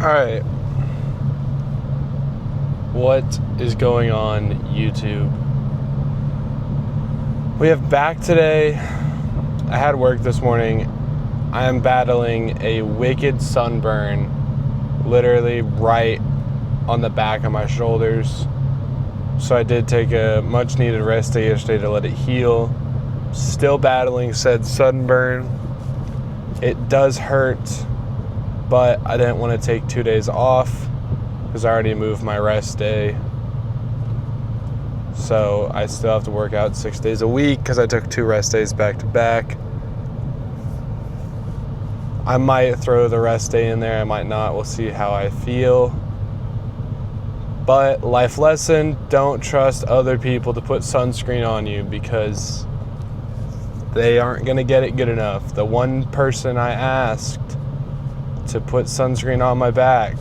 Alright. What is going on, YouTube? We have back today. I had work this morning. I am battling a wicked sunburn, literally right on the back of my shoulders. So I did take a much needed rest day yesterday to let it heal. Still battling said sunburn. It does hurt, but I didn't want to take 2 days off because I already moved my rest day. So I still have to work out 6 days a week because I took 2 rest days back to back. I might throw the rest day in there, I might not. We'll see how I feel. But life lesson, don't trust other people to put sunscreen on you because they aren't going to get it good enough. The one person I asked to put sunscreen on my back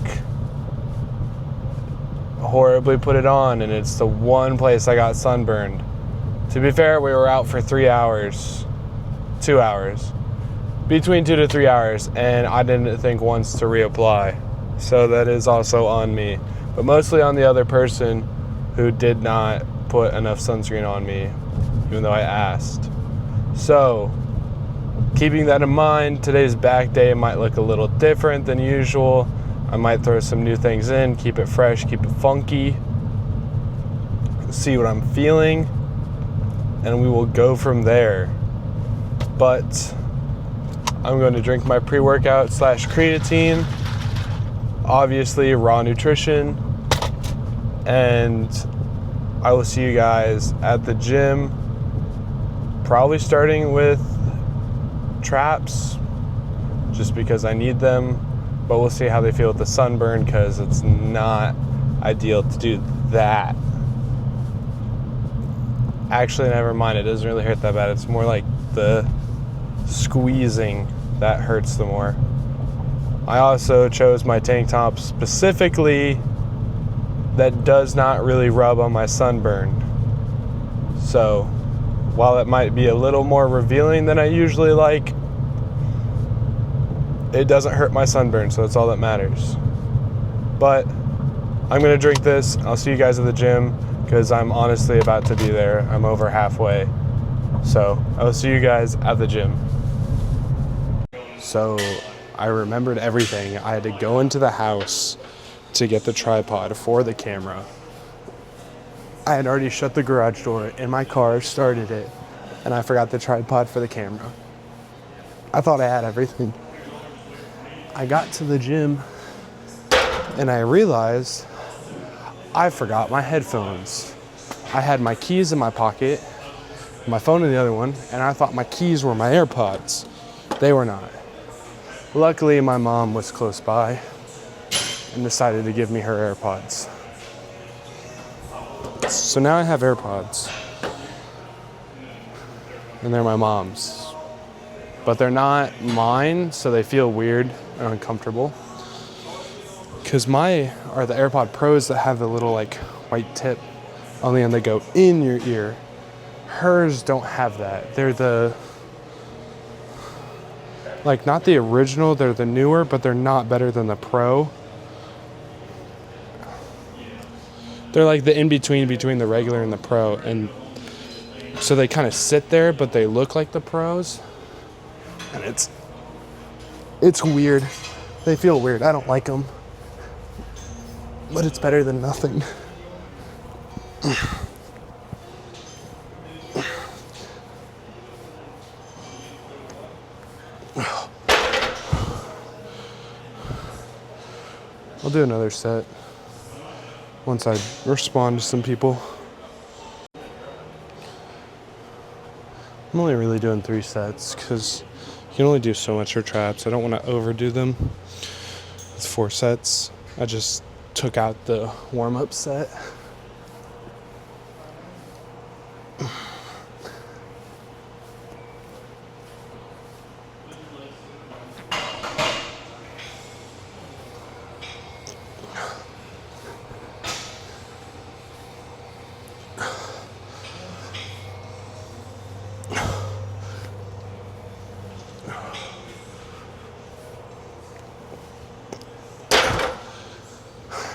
horribly put it on, and it's the one place I got sunburned. To be fair, we were out for 3 hours, 2 hours, between 2 to 3 hours, and I didn't think once to reapply. So that is also on me, but mostly on the other person who did not put enough sunscreen on me, even though I asked. So, keeping that in mind, today's back day might look a little different than usual. I might throw some new things in, keep it fresh, keep it funky, see what I'm feeling, and we will go from there. But I'm going to drink my pre-workout / creatine, obviously raw nutrition, and I will see you guys at the gym. Probably starting with traps just because I need them, but we'll see how they feel with the sunburn because it's not ideal to do that. Actually, never mind, it doesn't really hurt that bad. It's more like the squeezing that hurts the more. I also chose my tank top specifically that does not really rub on my sunburn. So while it might be a little more revealing than I usually like, it doesn't hurt my sunburn, so that's all that matters. But I'm gonna drink this. I'll see you guys at the gym because I'm honestly about to be there. I'm over halfway. So I will see you guys at the gym. So I remembered everything. I had to go into the house to get the tripod for the camera. I had already shut the garage door in my car, started it, and I forgot the tripod for the camera. I thought I had everything. I got to the gym and I realized I forgot my headphones. I had my keys in my pocket, my phone in the other one, and I thought my keys were my AirPods. They were not. Luckily, my mom was close by and decided to give me her AirPods. So now I have AirPods, and they're my mom's, but they're not mine, so they feel weird and uncomfortable. Because my are the AirPod Pros that have the little like white tip on the end that go in your ear. Hers don't have that. They're the, like, not the original, they're the newer, but they're not better than the Pro. They're like the in-between between the regular and the Pro, and so they kind of sit there, but they look like the Pros, and it's weird. They feel weird. I don't like them, but it's better than nothing. I'll do another set once I respond to some people. I'm only really doing 3 sets because you can only do so much for traps. I don't want to overdo them. It's 4 sets. I just took out the warm-up set.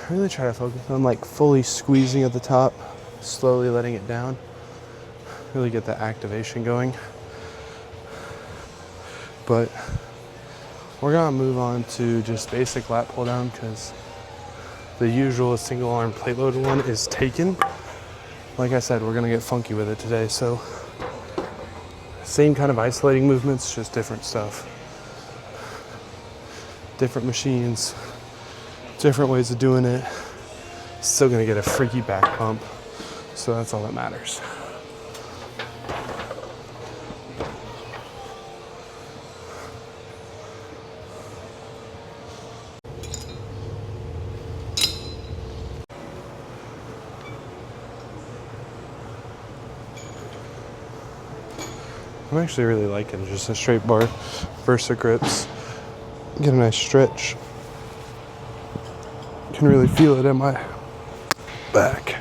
really try to focus on like fully squeezing at the top, slowly letting it down. Really get the activation going. But we're gonna move on to just basic lat pull down because the usual single arm plate loaded one is taken. Like I said, we're gonna get funky with it today. So same kind of isolating movements, just different stuff. Different machines, different ways of doing it. Still gonna get a freaky back pump. So that's all that matters. I'm actually really liking just a straight bar, Versa grips. Get a nice stretch. Can really feel it in my back.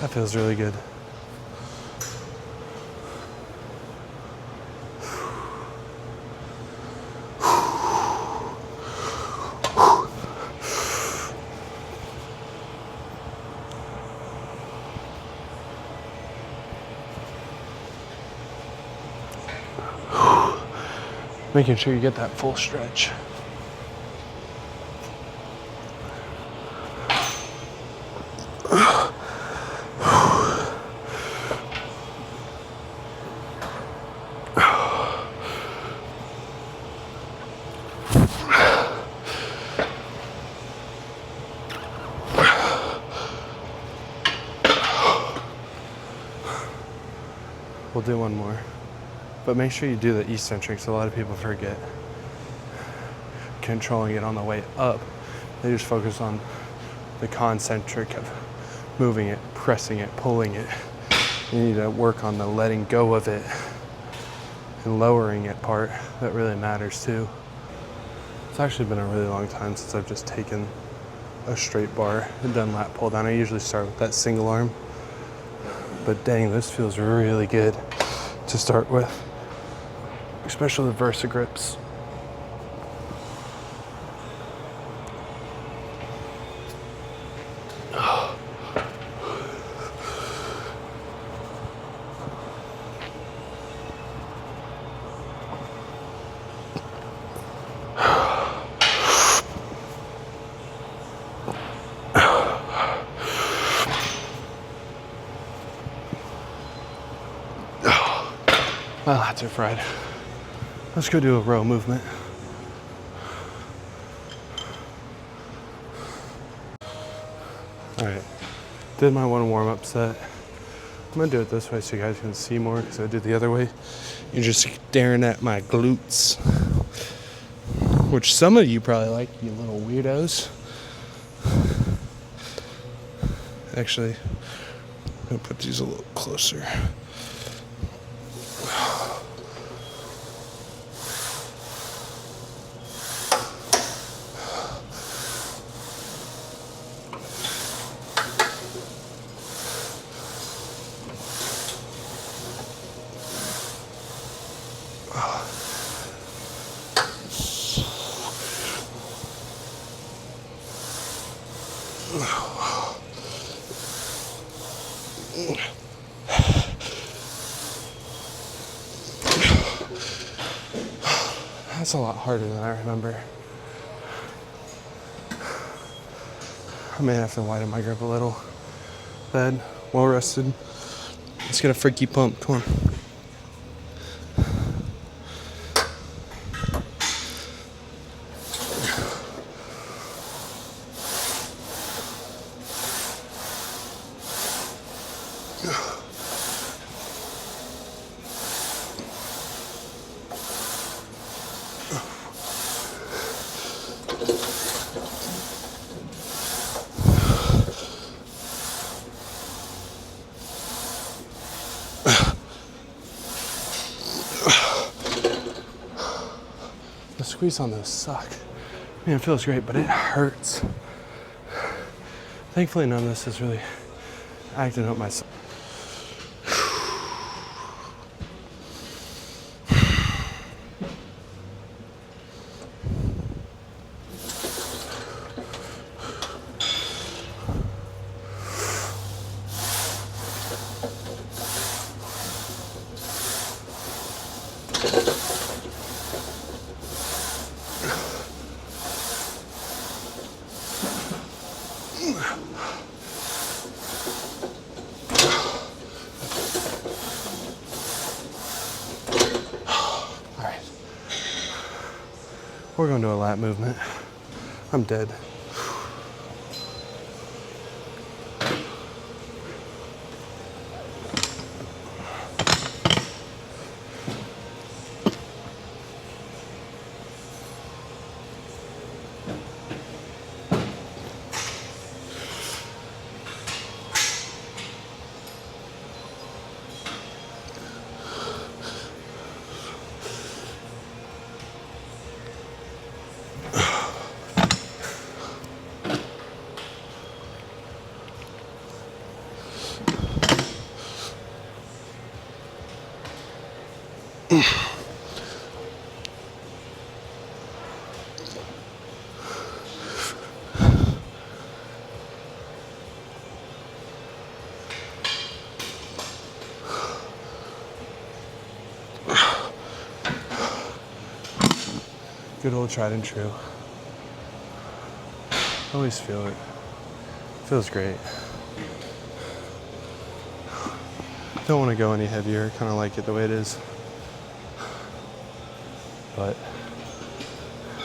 That feels really good. Making sure you get that full stretch. We'll do one more, but make sure you do the eccentrics. A lot of people forget controlling it on the way up. They just focus on the concentric of moving it, pressing it, pulling it. You need to work on the letting go of it and lowering it part. That really matters too. It's actually been a really long time since I've just taken a straight bar and done lat pull down. I usually start with that single arm. But dang, this feels really good to start with, especially the Versa grips. My lats are fried. Let's go do a row movement. All right, did my one warm-up set. I'm gonna do it this way so you guys can see more because I did the other way. You're just staring at my glutes, which some of you probably like, you little weirdos. Actually, I'm gonna put these a little closer. That's a lot harder than I remember. I may have to widen my grip a little. Bed, well rested. Let's get a freaky pump, come on. squeeze on those suck. Man, it feels great, but it hurts. Thankfully, none of this is really acting up my. We're going to do a lat movement. I'm dead. Good old tried and true. Always feel it. Feels great. Don't want to go any heavier. Kind of like it the way it is. But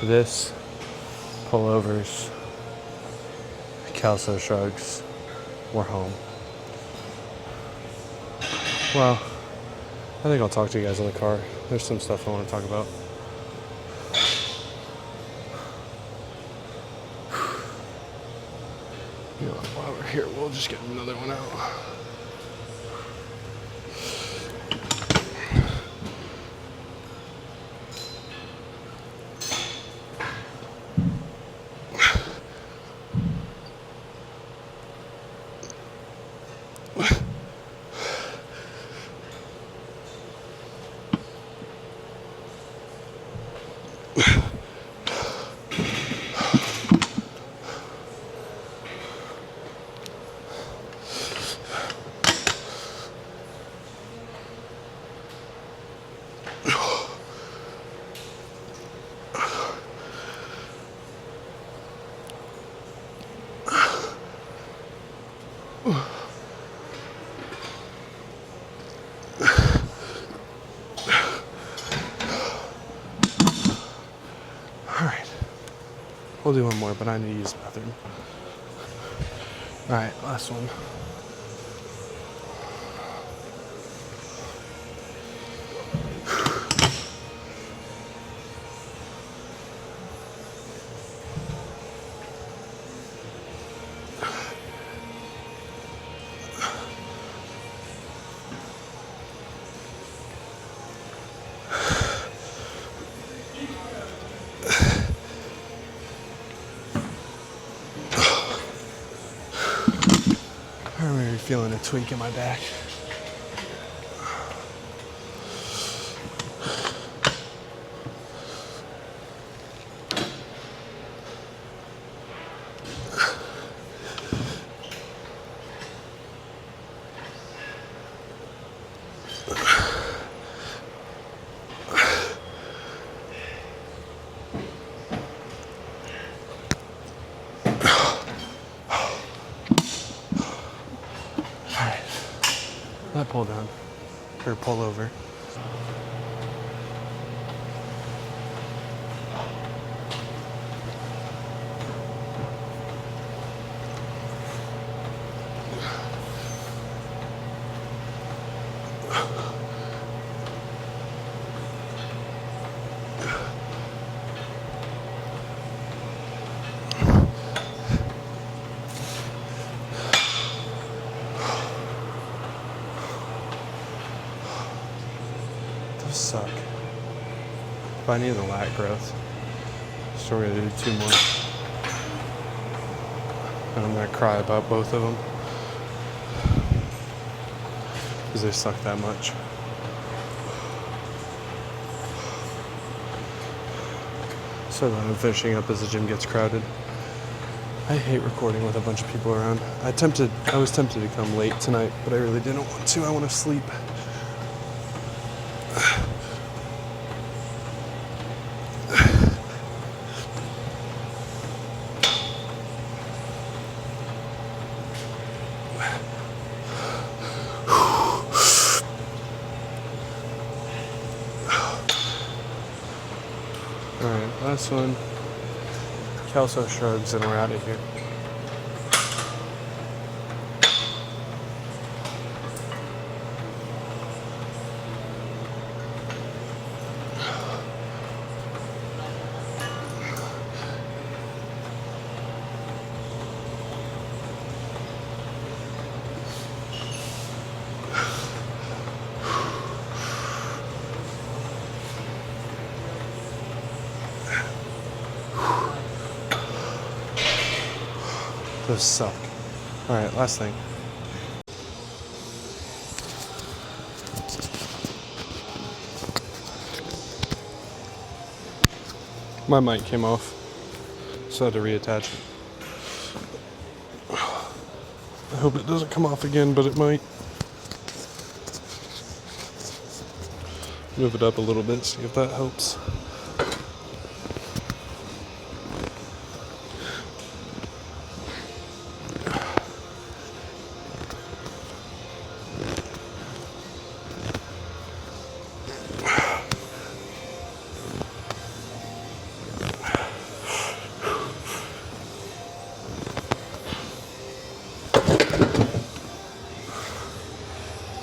this, pullovers, calso shrugs, we're home. Well, I think I'll talk to you guys in the car. There's some stuff I want to talk about. You know, while we're here, we'll just get another one out. We'll do one more, but I need to use the bathroom. All right, last one. I'm really feeling a twink in my back. That pull down, or pull over. Those suck. But I need the lat growth. So we're gonna do 2 more. And I'm gonna cry about both of them because they suck that much. So that I'm finishing up as the gym gets crowded. I hate recording with a bunch of people around. I was tempted to come late tonight, but I really didn't want to. I want to sleep. Alright, last one. Kelso shrugs and we're out of here. Those suck. Alright, last thing. My mic came off, so I had to reattach it. I hope it doesn't come off again, but it might. Move it up a little bit, see if that helps.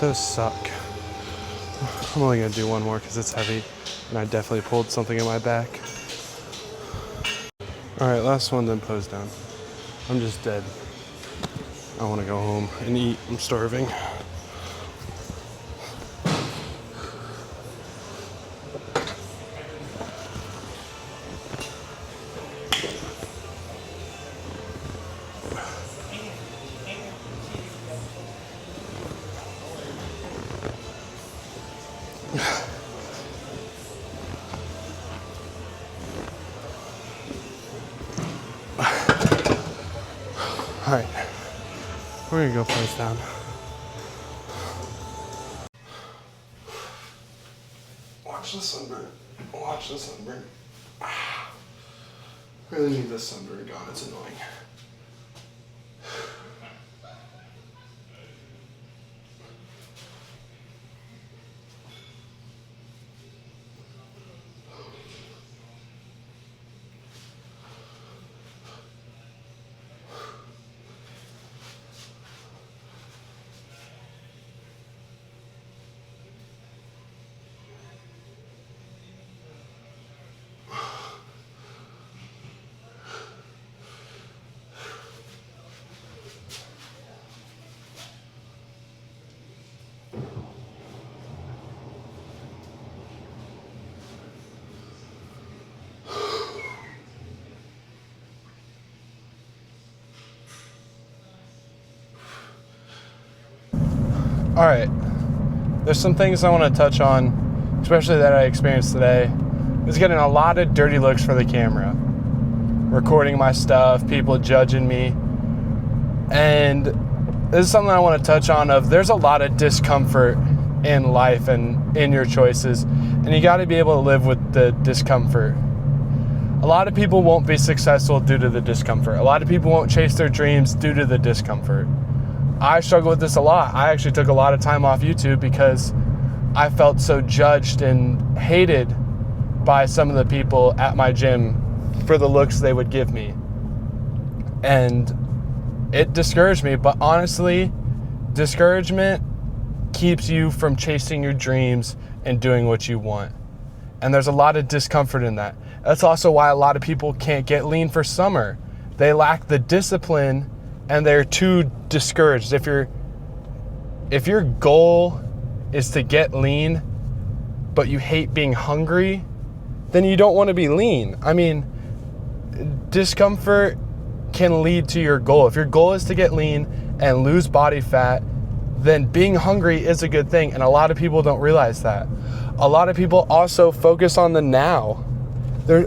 Those suck. I'm only gonna do one more because it's heavy and I definitely pulled something in my back. Alright, last one, then pose down. I'm just dead. I wanna go home and eat. I'm starving. Alright, we're gonna go face down. Watch the sunburn. Watch the sunburn. Really need this sunburn gone, it's annoying. All right, there's some things I want to touch on, especially that I experienced today. I was getting a lot of dirty looks for the camera, recording my stuff, people judging me. And this is something I want to touch on of there's a lot of discomfort in life and in your choices, and you got to be able to live with the discomfort. A lot of people won't be successful due to the discomfort. A lot of people won't chase their dreams due to the discomfort. I struggle with this a lot. I actually took a lot of time off YouTube because I felt so judged and hated by some of the people at my gym for the looks they would give me. And it discouraged me, but honestly, discouragement keeps you from chasing your dreams and doing what you want. And there's a lot of discomfort in that. That's also why a lot of people can't get lean for summer. They lack the discipline and they're too discouraged. If your goal is to get lean, but you hate being hungry, then you don't want to be lean. I mean, discomfort can lead to your goal. If your goal is to get lean and lose body fat, then being hungry is a good thing. And a lot of people don't realize that. A lot of people also focus on the now,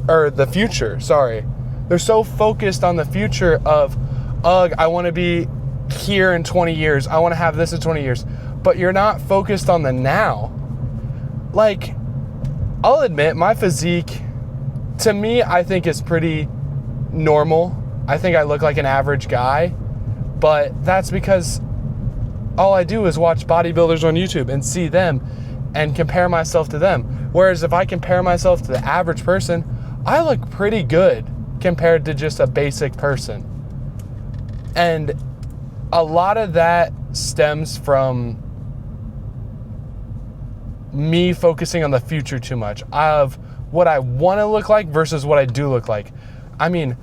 or the future, sorry. They're so focused on the future of, ugh, I want to be here in 20 years. I want to have this in 20 years. But you're not focused on the now. Like, I'll admit, my physique, to me, I think is pretty normal. I think I look like an average guy. But that's because all I do is watch bodybuilders on YouTube and see them and compare myself to them. Whereas if I compare myself to the average person, I look pretty good compared to just a basic person. And a lot of that stems from me focusing on the future too much of what I want to look like versus what I do look like. I mean,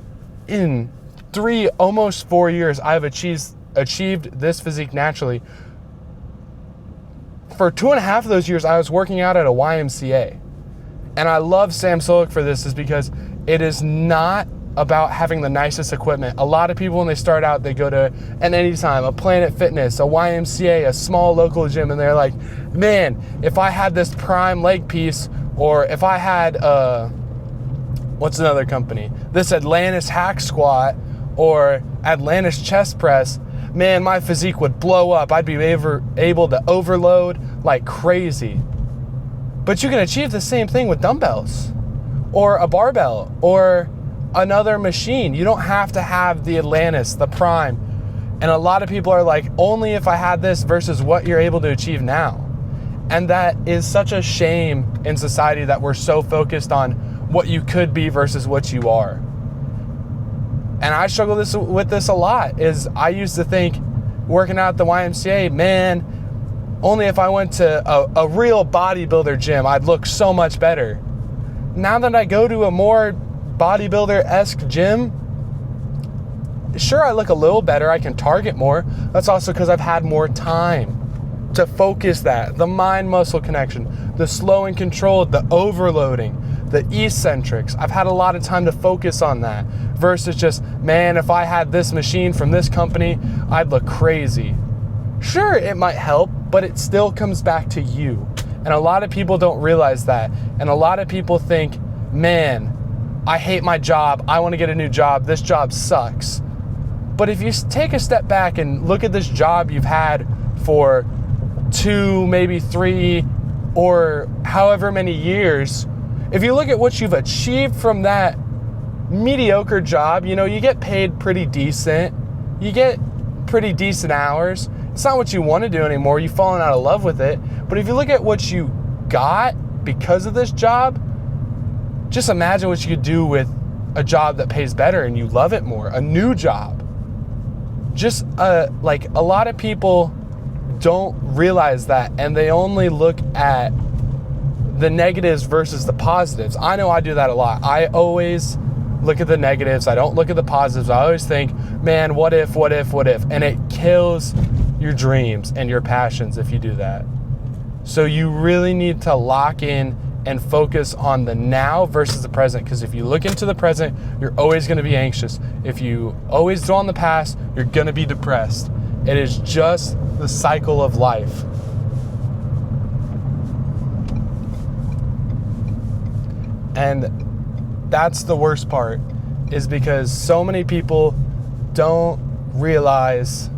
in 3, almost 4 years, I've achieved this physique naturally. For 2.5 of those years, I was working out at a YMCA. And I love Sam Sulek for this is because it is not about having the nicest equipment. A lot of people, when they start out, they go to an Anytime, a Planet Fitness, a YMCA, a small local gym, and they're like, man, if I had this prime leg piece, or if I had, what's another company? This Atlantis hack squat, or Atlantis chest press, man, my physique would blow up. I'd be able to overload like crazy. But you can achieve the same thing with dumbbells, or a barbell, or another machine. You don't have to have the Atlantis, the Prime. And a lot of people are like, only if I had this versus what you're able to achieve now. And that is such a shame in society that we're so focused on what you could be versus what you are. And I struggle with this a lot, is I used to think working out at the YMCA, man, only if I went to a real bodybuilder gym, I'd look so much better. Now that I go to a more bodybuilder-esque gym, sure, I look a little better, I can target more. That's also because I've had more time to focus that, the mind-muscle connection, the slow and controlled, the overloading, the eccentrics. I've had a lot of time to focus on that versus just, man, if I had this machine from this company, I'd look crazy. Sure, it might help, but it still comes back to you. And a lot of people don't realize that. And a lot of people think, man, I hate my job. I want to get a new job. This job sucks. But if you take a step back and look at this job you've had for 2, maybe 3, or however many years, if you look at what you've achieved from that mediocre job, you know, you get paid pretty decent. You get pretty decent hours. It's not what you want to do anymore. You've fallen out of love with it. But if you look at what you got because of this job, just imagine what you could do with a job that pays better and you love it more, a new job. Just like a lot of people don't realize that, and they only look at the negatives versus the positives. I know I do that a lot. I always look at the negatives. I don't look at the positives. I always think, man, what if? And it kills your dreams and your passions if you do that. So you really need to lock in and focus on the now versus the present, because if you look into the present, you're always going to be anxious. If you always dwell on the past, you're going to be depressed. It is just the cycle of life. And that's the worst part, is because so many people don't realize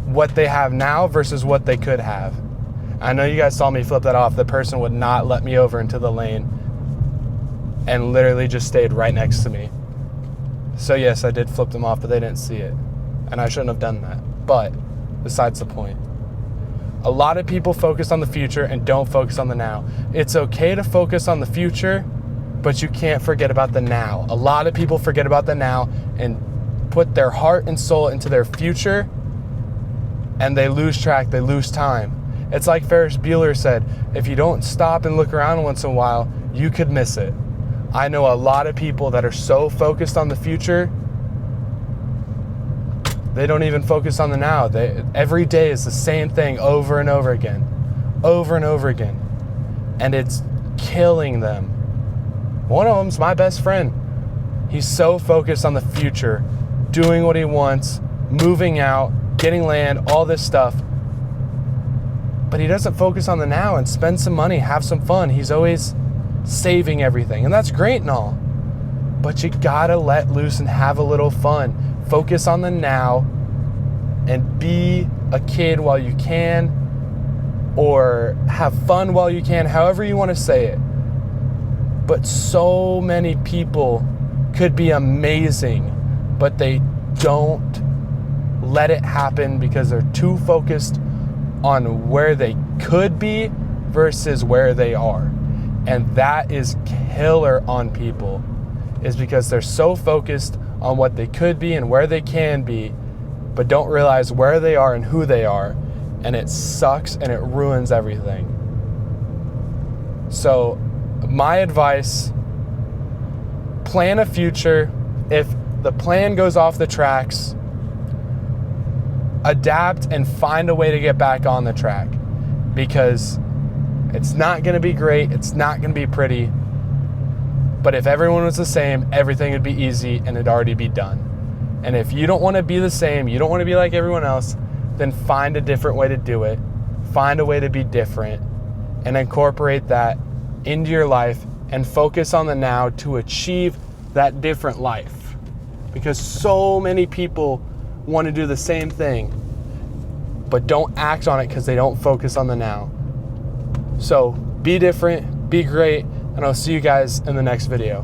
what they have now versus what they could have. I know you guys saw me flip that off. The person would not let me over into the lane and literally just stayed right next to me. So yes, I did flip them off, but they didn't see it. And I shouldn't have done that. But besides the point. A lot of people focus on the future and don't focus on the now. It's okay to focus on the future, but you can't forget about the now. A lot of people forget about the now and put their heart and soul into their future, and they lose track, they lose time. It's like Ferris Bueller said, if you don't stop and look around once in a while, you could miss it. I know a lot of people that are so focused on the future, they don't even focus on the now. Every day is the same thing over and over again. And it's killing them. One of them's my best friend. He's so focused on the future, doing what he wants, moving out, getting land, all this stuff. But he doesn't focus on the now and spend some money, have some fun. He's always saving everything. And that's great and all. But you gotta let loose and have a little fun. Focus on the now and be a kid while you can, or have fun while you can, however you want to say it. But so many people could be amazing, but they don't let it happen because they're too focused on where they could be versus where they are. And that is killer on people, is because they're so focused on what they could be and where they can be, but don't realize where they are and who they are. And it sucks and it ruins everything. So my advice, plan a future. If the plan goes off the tracks, adapt and find a way to get back on the track, because it's not going to be great. It's not going to be pretty. But if everyone was the same, everything would be easy and it'd already be done. And if you don't want to be the same, you don't want to be like everyone else, then find a different way to do it. Find a way to be different and incorporate that into your life and focus on the now to achieve that different life. Because so many people want to do the same thing, but don't act on it because they don't focus on the now. So be different, be great, and I'll see you guys in the next video.